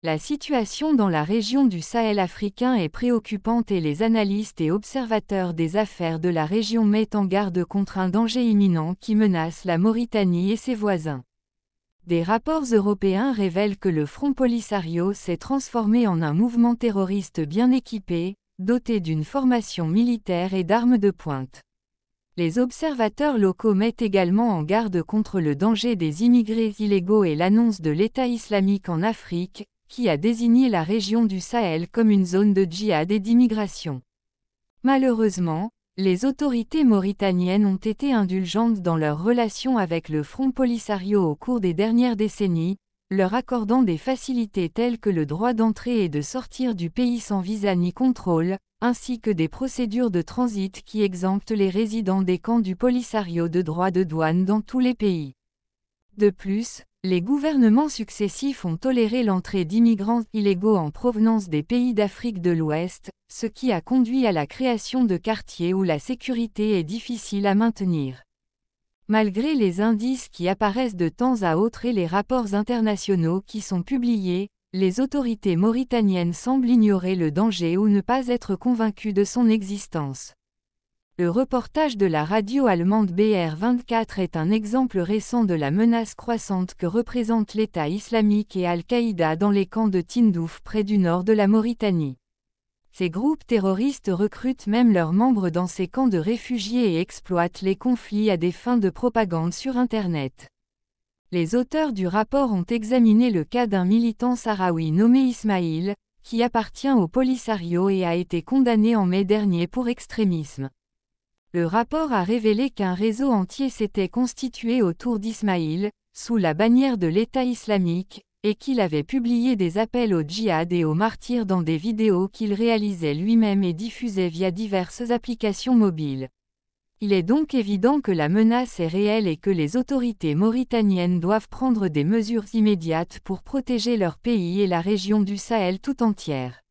La situation dans la région du Sahel africain est préoccupante et les analystes et observateurs des affaires de la région mettent en garde contre un danger imminent qui menace la Mauritanie et ses voisins. Des rapports européens révèlent que le Front Polisario s'est transformé en un mouvement terroriste bien équipé, doté d'une formation militaire et d'armes de pointe. Les observateurs locaux mettent également en garde contre le danger des immigrés illégaux et l'annonce de l'État islamique en Afrique, qui a désigné la région du Sahel comme une zone de djihad et d'immigration. Malheureusement, les autorités mauritaniennes ont été indulgentes dans leurs relations avec le Front Polisario au cours des dernières décennies, leur accordant des facilités telles que le droit d'entrer et de sortir du pays sans visa ni contrôle, ainsi que des procédures de transit qui exemptent les résidents des camps du Polisario de droits de douane dans tous les pays. De plus, les gouvernements successifs ont toléré l'entrée d'immigrants illégaux en provenance des pays d'Afrique de l'Ouest, ce qui a conduit à la création de quartiers où la sécurité est difficile à maintenir. Malgré les indices qui apparaissent de temps à autre et les rapports internationaux qui sont publiés, les autorités mauritaniennes semblent ignorer le danger ou ne pas être convaincues de son existence. Le reportage de la radio allemande BR24 est un exemple récent de la menace croissante que représente l'État islamique et Al-Qaïda dans les camps de Tindouf près du nord de la Mauritanie. Ces groupes terroristes recrutent même leurs membres dans ces camps de réfugiés et exploitent les conflits à des fins de propagande sur Internet. Les auteurs du rapport ont examiné le cas d'un militant sahraoui nommé Ismaïl, qui appartient au Polisario et a été condamné en mai dernier pour extrémisme. Le rapport a révélé qu'un réseau entier s'était constitué autour d'Ismaïl, sous la bannière de l'État islamique, et qu'il avait publié des appels au djihad et aux martyrs dans des vidéos qu'il réalisait lui-même et diffusait via diverses applications mobiles. Il est donc évident que la menace est réelle et que les autorités mauritaniennes doivent prendre des mesures immédiates pour protéger leur pays et la région du Sahel tout entière.